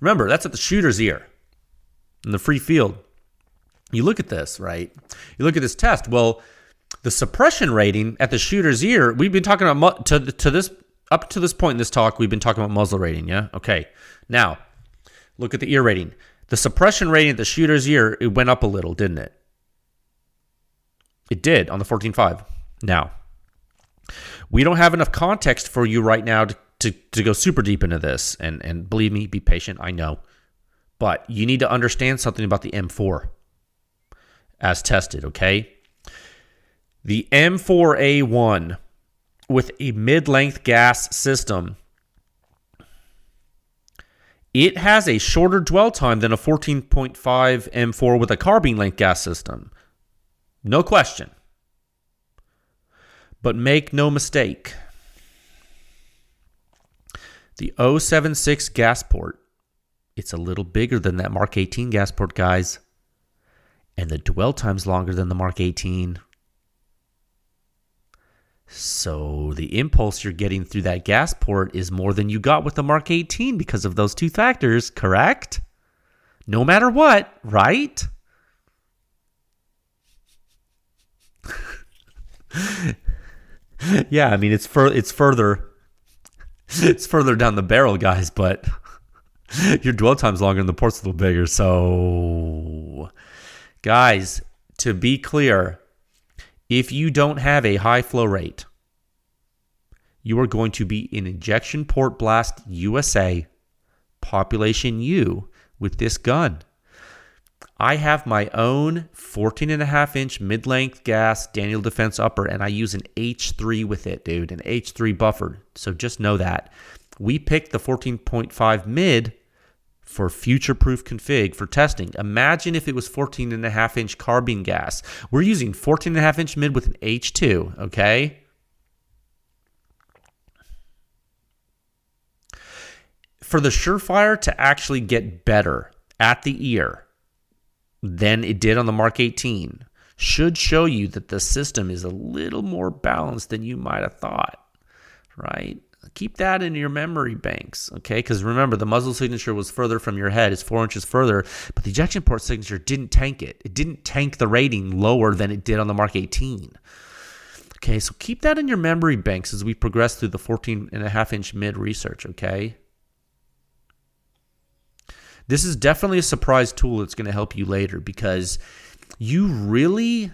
Remember, that's at the shooter's ear in the free field. You look at this, right? You look at this test. Well, the suppression rating at the shooter's ear, we've been talking about up to this point in this talk, we've been talking about muzzle rating, yeah? Okay. Now, look at the ear rating. The suppression rating at the shooter's ear, it went up a little, didn't it? It did on the 14.5. Now, we don't have enough context for you right now to go super deep into this. And believe me, be patient, I know. But you need to understand something about the M4 as tested, okay? The M4A1 with a mid-length gas system, it has a shorter dwell time than a 14.5 M4 with a carbine length gas system. No question. But make no mistake, the 076 gas port, it's a little bigger than that Mark 18 gas port, guys. And the dwell time's longer than the Mark 18. So the impulse you're getting through that gas port is more than you got with the Mark 18 because of those two factors, correct? No matter what, right? Yeah, I mean, it's further down the barrel, guys, but your dwell time's longer and the port's a little bigger. So, guys, to be clear, if you don't have a high flow rate, you are going to be in injection port blast USA population U with this gun. I have my own 14.5-inch mid-length gas Daniel Defense upper, and I use an H3 with it, dude, an H3 buffer. So just know that. We picked the 14.5 mid for future-proof config for testing. Imagine if it was 14.5-inch carbine gas. We're using 14.5-inch mid with an H2, okay? For the Surefire to actually get better at the ear than it did on the Mark 18 should show you that the system is a little more balanced than you might have thought, right? Keep that in your memory banks, okay? Because remember, the muzzle signature was further from your head. It's 4 inches further, but the ejection port signature didn't tank it. It didn't tank the rating lower than it did on the Mark 18. Okay, so keep that in your memory banks as we progress through the 14.5-inch mid research, okay? This is definitely a surprise tool that's going to help you later because you really,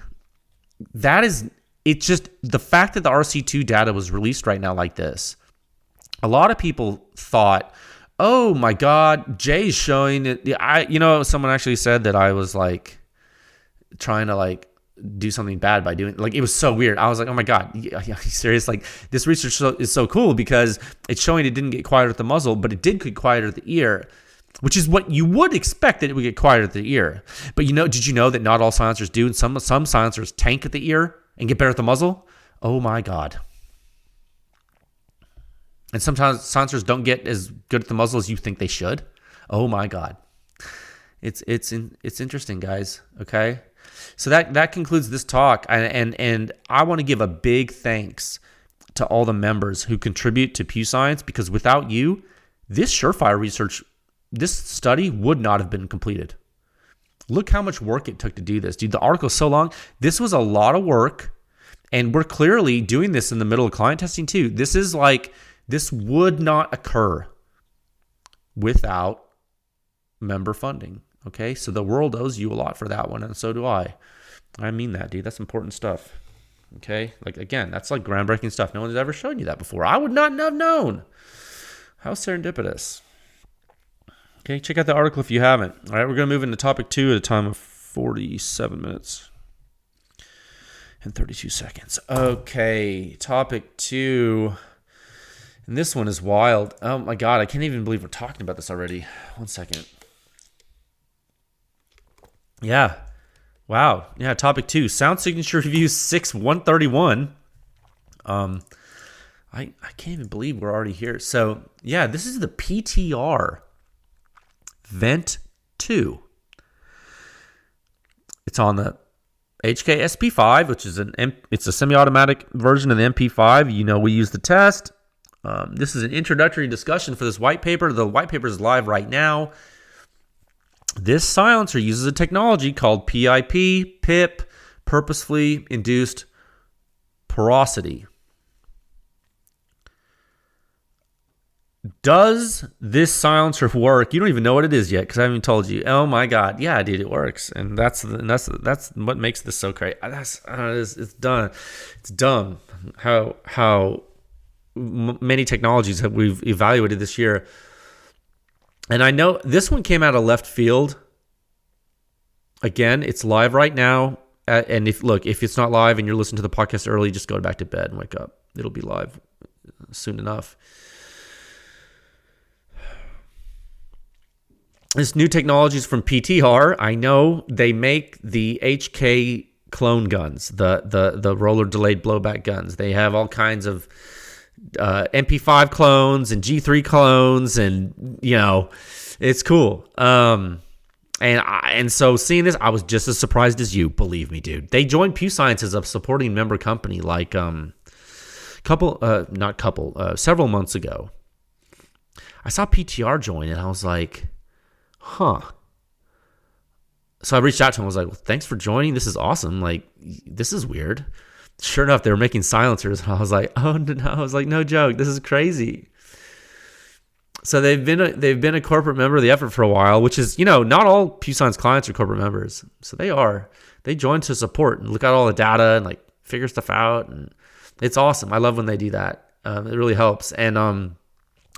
it's just the fact that the RC2 data was released right now like this. A lot of people thought, oh my God, Jay's showing it. Someone actually said that I was like trying to like do something bad by doing, like, it was so weird. I was like, oh my God, yeah, serious? Like, this research is so cool because it's showing it didn't get quieter at the muzzle, but it did get quieter at the ear, which is what you would expect, that it would get quieter at the ear. But did you know that not all silencers do? And some silencers tank at the ear and get better at the muzzle? Oh my God. And sometimes silencers don't get as good at the muzzle as you think they should. Oh my God. It's interesting, guys. Okay. So that concludes this talk. And I want to give a big thanks to all the members who contribute to Pew Science, because without you, this Surefire research, this study would not have been completed. Look how much work it took to do this. Dude, the article is so long. This was a lot of work, and we're clearly doing this in the middle of client testing too. This would not occur without member funding, okay? So the world owes you a lot for that one, and so do I. I mean that, dude. That's important stuff, okay? Like, again, that's like groundbreaking stuff. No one's ever shown you that before. I would not have known. How serendipitous. Okay, check out the article if you haven't. All right, we're going to move into topic 2 at a time of 47 minutes and 32 seconds. Okay, topic 2. And this one is wild. Oh my God, I can't even believe we're talking about this already. 1 second. Yeah. Wow. Yeah, topic 2. Sound signature review 6-131. I can't even believe we're already here. So, yeah, this is the PTR VENT 2. It's on the HK SP5, which is it's a semi-automatic version of the MP5. We use the test. This is an introductory discussion for this white paper. The white paper is live right now. This silencer uses a technology called PIP, purposefully induced porosity. Does this silencer work? You don't even know what it is yet because I haven't told you. Oh my God, yeah, dude, it works, and that's what makes this so great. It's done. It's dumb how many technologies that we've evaluated this year, and I know this one came out of left field. Again, it's live right now, and if it's not live and you're listening to the podcast early, just go back to bed and wake up. It'll be live soon enough. This new technology is from PTR. I know they make the HK clone guns, the roller delayed blowback guns. They have all kinds of MP5 clones and G3 clones, and it's cool. And so seeing this, I was just as surprised as you. Believe me, dude. They joined Pew Science as a supporting member company like several months ago. I saw PTR join, and I was like, huh. So I reached out to him. I was like, well, thanks for joining. This is awesome. Like, this is weird. Sure enough, they were making silencers. And I was like, oh, no. I was like, no joke. This is crazy. So they've been a corporate member of the effort for a while, which is, not all Pew Science clients are corporate members. So they are. They join to support and look at all the data and like figure stuff out. And it's awesome. I love when they do that. It really helps. And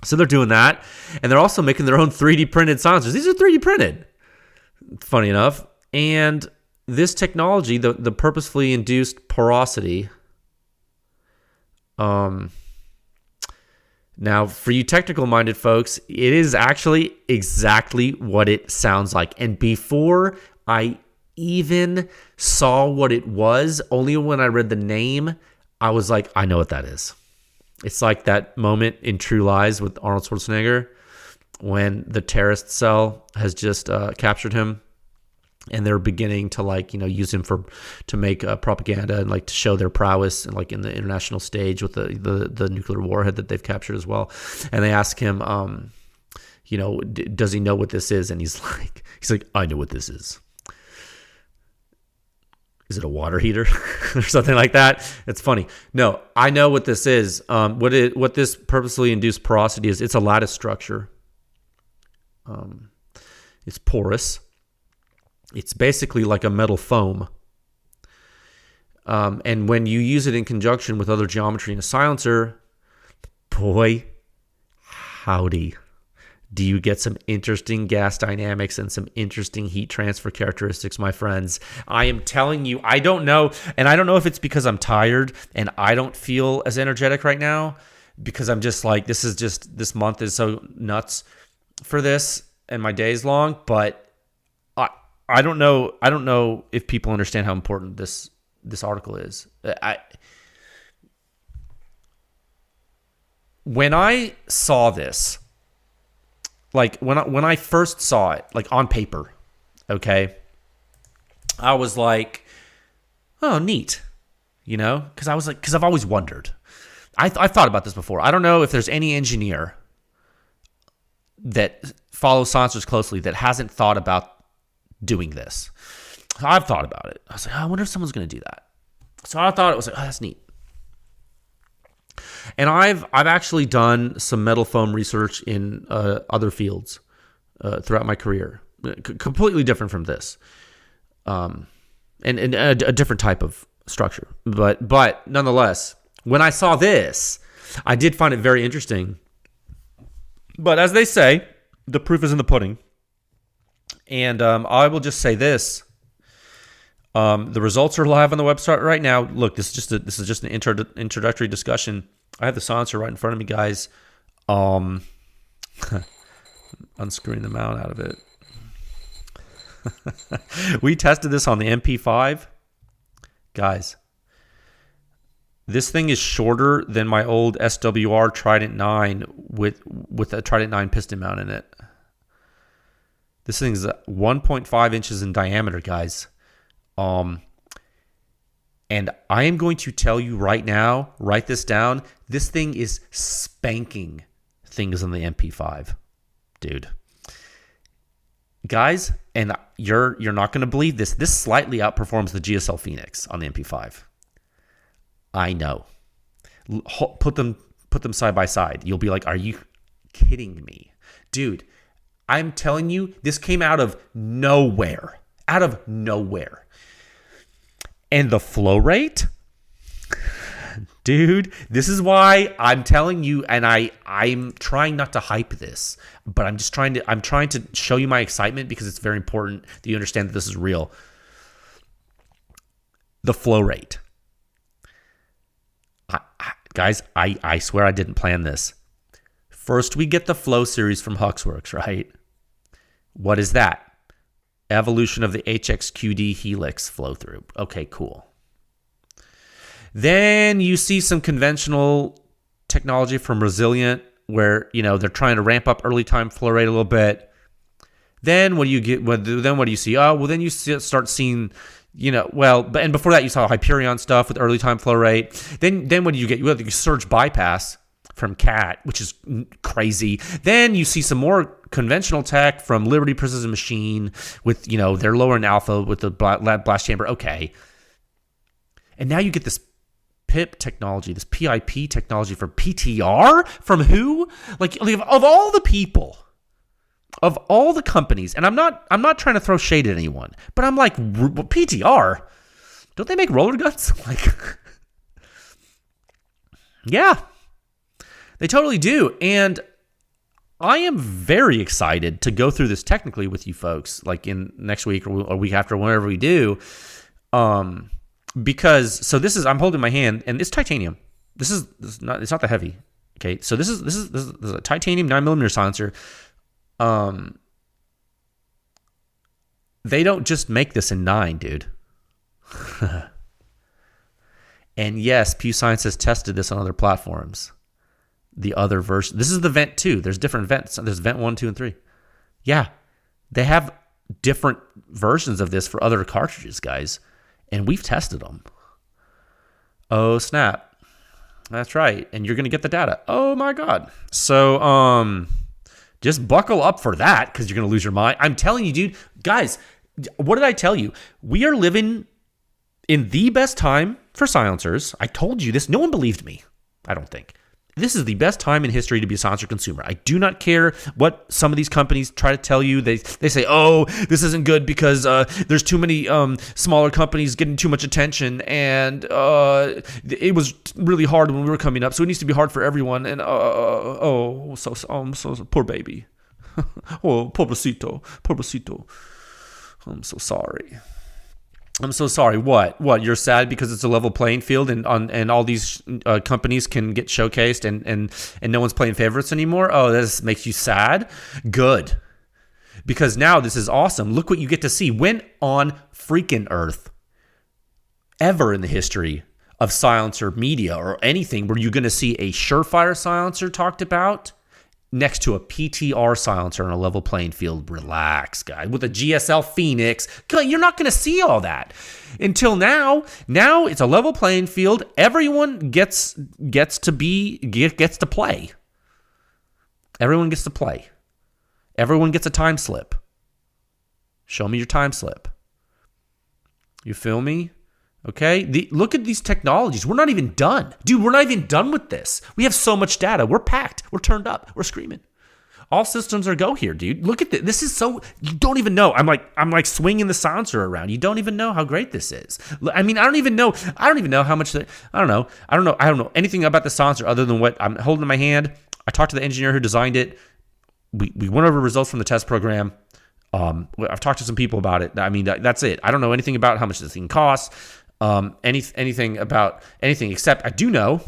So they're doing that, and they're also making their own 3D printed silencers. These are 3D printed, funny enough. And this technology, the purposefully induced porosity, now for you technical-minded folks, it is actually exactly what it sounds like. And before I even saw what it was, only when I read the name, I was like, I know what that is. It's like that moment in True Lies with Arnold Schwarzenegger when the terrorist cell has just captured him, and they're beginning to use him to make propaganda and to show their prowess and in the international stage with the nuclear warhead that they've captured as well. And they ask him, does he know what this is? And he's like, I know what this is. Is it a water heater or something like that? It's funny. No, I know what this is. What this purposely induced porosity is, it's a lattice structure. It's porous. It's basically like a metal foam. And when you use it in conjunction with other geometry in a silencer, boy, howdy, do you get some interesting gas dynamics and some interesting heat transfer characteristics, my friends. I am telling you, I don't know. And I don't know if it's because I'm tired and I don't feel as energetic right now, because I'm just this month is so nuts for this and my day's long. But I don't know. I don't know if people understand how important this article is. When I saw this, when I first saw it, on paper, okay, I was like, oh, neat, because I've always wondered. I've thought about this before. I don't know if there's any engineer that follows silencers closely that hasn't thought about doing this. I've thought about it. I was like, I wonder if someone's going to do that. So I thought it was that's neat. And I've actually done some metal foam research in other fields throughout my career, completely different from this, and a different type of structure. But nonetheless, when I saw this, I did find it very interesting. But as they say, the proof is in the pudding. And I will just say this. The results are live on the website right now. Look, this is just an introductory discussion. I have the silencer right in front of me, guys. Unscrewing the mount out of it. We tested this on the MP5. Guys, this thing is shorter than my old SWR Trident 9 with a Trident 9 piston mount in it. This thing is 1.5 inches in diameter, guys. And I am going to tell you right now, write this down. This thing is spanking things on the MP5, dude. Guys, and you're not going to believe this. This slightly outperforms the GSL Phoenix on the MP5. I know. Put them side by side. You'll be like, are you kidding me? Dude, I'm telling you, this came out of nowhere. Out of nowhere. And the flow rate, dude, this is why I'm telling you, and I'm trying not to hype this, but I'm trying to show you my excitement because it's very important that you understand that this is real. The flow rate. Guys, I swear I didn't plan this. First, we get the flow series from Huxworks, right? What is that? Evolution of the HXQD Helix flow through. Okay, cool. Then you see some conventional technology from Resilient where, they're trying to ramp up early time flow rate a little bit. Then what do you get? Then what do you see? Oh, well, then you start seeing, and before that you saw Hyperion stuff with early time flow rate. Then what do you get? You have the surge bypass from CAT, which is crazy. Then you see some more conventional tech from Liberty Precision Machine with, they're lowering alpha with the blast chamber. Okay. And now you get this PIP technology, this PIP technology from PTR? From who? Of all the people, of all the companies, and I'm not trying to throw shade at anyone, but I'm like, PTR? Don't they make roller guns? Yeah. They totally do. And I am very excited to go through this technically with you folks, like in next week or a week after, whenever we do. Because so this is, I'm holding my hand and it's titanium. This is not, it's not that heavy. Okay. So this is a titanium 9mm silencer. They don't just make this in 9, dude. And yes, Pew Science has tested this on other platforms. The other version. This is the Vent 2. There's different vents. There's Vent 1, 2, and 3. Yeah. They have different versions of this for other cartridges, guys. And we've tested them. Oh, snap. That's right. And you're going to get the data. Oh, my God. So, just buckle up for that because you're going to lose your mind. I'm telling you, dude. Guys, what did I tell you? We are living in the best time for silencers. I told you this. No one believed me. I don't think. This is the best time in history to be a silencer consumer. I do not care what some of these companies try to tell you. They say, oh, this isn't good because there's too many smaller companies getting too much attention, and it was really hard when we were coming up, so it needs to be hard for everyone. And so poor baby. Oh, pobrecito. I'm so sorry. I'm so sorry. What? You're sad because it's a level playing field and all these companies can get showcased and no one's playing favorites anymore? Oh, this makes you sad? Good. Because now this is awesome. Look what you get to see. When on freaking earth, ever in the history of silencer media or anything, were you going to see a Surefire silencer talked about next to a PTR silencer on a level playing field? Relax, guy. With a GSL Phoenix, you're not going to see all that until now. Now it's a level playing field. Everyone gets to play. Everyone gets to play. Everyone gets a time slip. Show me your time slip. You feel me? Okay, look at these technologies. We're not even done. Dude, we're not even done with this. We have so much data. We're packed. We're turned up. We're screaming. All systems are go here, dude. Look at this. This is so, you don't even know. I'm like swinging the silencer around. You don't even know how great this is. I mean, I don't even know how much, I don't know anything about the silencer other than what I'm holding in my hand. I talked to the engineer who designed it. We went over results from the test program. I've talked to some people about it. I mean, that's it. I don't know anything about how much this thing costs. Anything about anything except I do know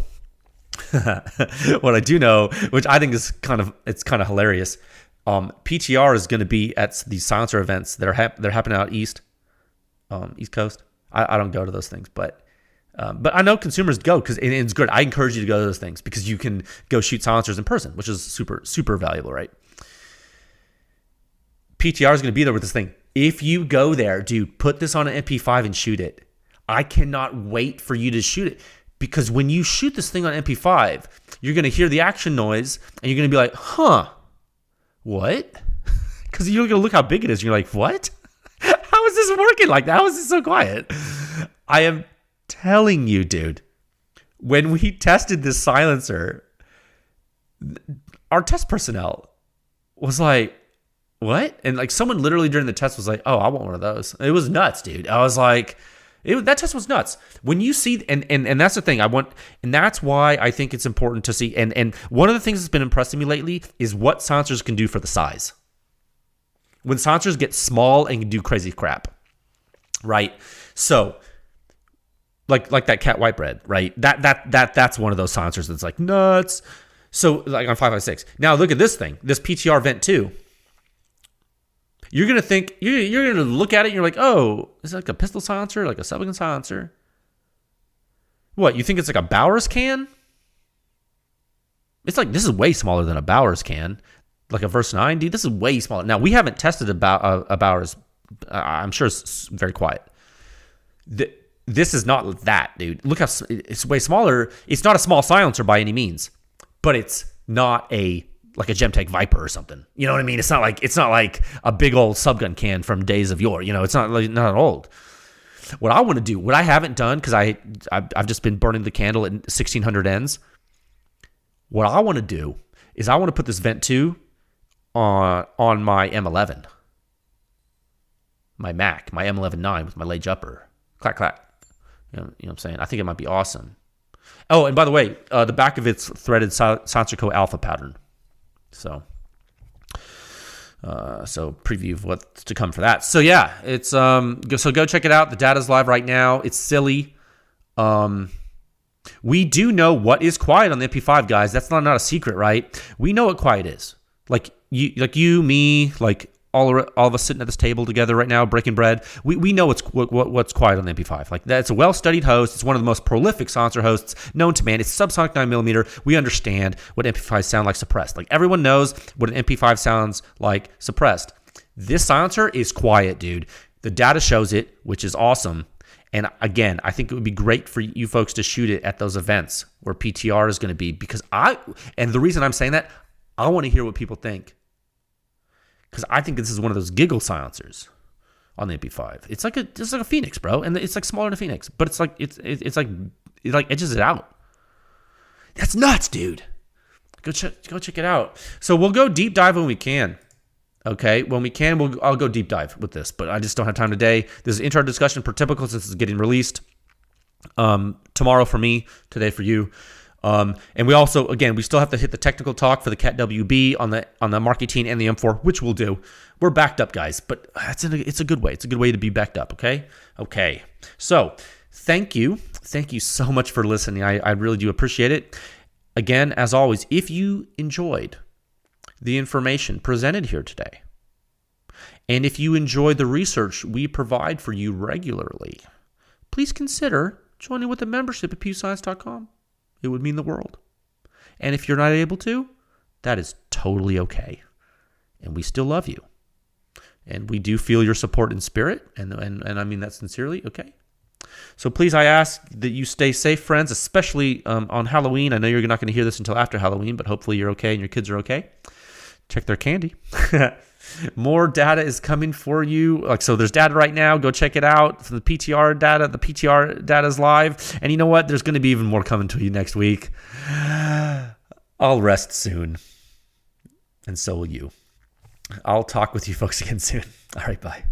what I do know, which I think is kind of hilarious. PTR is going to be at these silencer events that they're happening out East Coast. I don't go to those things, but I know consumers go because it's good. I encourage you to go to those things because you can go shoot silencers in person, which is super, super valuable, right? PTR is going to be there with this thing. If you go there, dude, put this on an MP5 and shoot it. I cannot wait for you to shoot it because when you shoot this thing on MP5, you're going to hear the action noise and you're going to be like, huh, what? Because you're going to look how big it is. And you're like, what? How is this working like that? How is this so quiet? I am telling you, dude, when we tested this silencer, our test personnel was like, what? And like someone literally during the test was like, oh, I want one of those. It was nuts, dude. I was like, that test was nuts. When you see, and that's the thing and that's why I think it's important to see. And one of the things that's been impressing me lately is what silencers can do for the size. When silencers get small and can do crazy crap, right? So, like that cat white bread, right? That's one of those silencers that's like nuts. So, like on 556. Now look at this thing, this PTR Vent 2. You're going to think, you're going to look at it and you're like, oh, is it like a pistol silencer, like a subgun silencer? What, you think it's like a Bowers can? It's like, this is way smaller than a Bowers can. Like a Verse 9, dude, this is way smaller. Now, we haven't tested a Bowers. I'm sure it's very quiet. This is not that, dude. Look how it's way smaller. It's not a small silencer by any means, but it's not like a Gemtech Viper or something. You know what I mean? It's not like a big old subgun can from days of yore. You know, it's not old. What I want to do, what I haven't done, because I've just been burning the candle at 1600 ends. What I want to do is I want to put this Vent 2 on my M11, my Mac, my M11-9 with my lay jumper. Clack, clack. You know what I'm saying? I think it might be awesome. Oh, and by the way, the back of it's threaded Silencer Co alpha pattern. So So preview of what's to come for that. So yeah, it's so go check it out. The data's live right now. It's silly. We do know what is quiet on the MP5, guys. That's not a secret, right? We know what quiet is. Like you, me, like all of us sitting at this table together right now, breaking bread. We know what's quiet on the MP5. Like that's a well-studied host. It's one of the most prolific silencer hosts known to man. It's subsonic 9mm. We understand what MP5s sound like suppressed. Like everyone knows what an MP5 sounds like suppressed. This silencer is quiet, dude. The data shows it, which is awesome. And again, I think it would be great for you folks to shoot it at those events where PTR is going to be, because and the reason I'm saying that, I want to hear what people think. Because I think this is one of those giggle silencers on the MP5. It's like a Phoenix, bro, and it's like smaller than a Phoenix, but it's like it edges it out. That's nuts, dude. Go check it out. So we'll go deep dive when we can. Okay, when we can, I'll go deep dive with this, but I just don't have time today. This is intro discussion per typical since it's getting released tomorrow for me, today for you. And we also, again, we still have to hit the technical talk for the Cat WB on the Mark 18 and the M4, which we'll do. We're backed up, guys, but it's a good way. It's a good way to be backed up. Okay. So thank you so much for listening. I really do appreciate it. Again, as always, if you enjoyed the information presented here today, and if you enjoy the research we provide for you regularly, please consider joining with a membership at pewscience.com. It would mean the world. And if you're not able to, that is totally okay. And we still love you. And we do feel your support in spirit, and I mean that sincerely, okay? So please, I ask that you stay safe, friends, especially on Halloween. I know you're not going to hear this until after Halloween, but hopefully you're okay and your kids are okay. Check their candy. More data is coming for you. So there's data right now. Go check it out. For the PTR data, the PTR data is live. And you know what? There's going to be even more coming to you next week. I'll rest soon. And so will you. I'll talk with you folks again soon. All right, bye.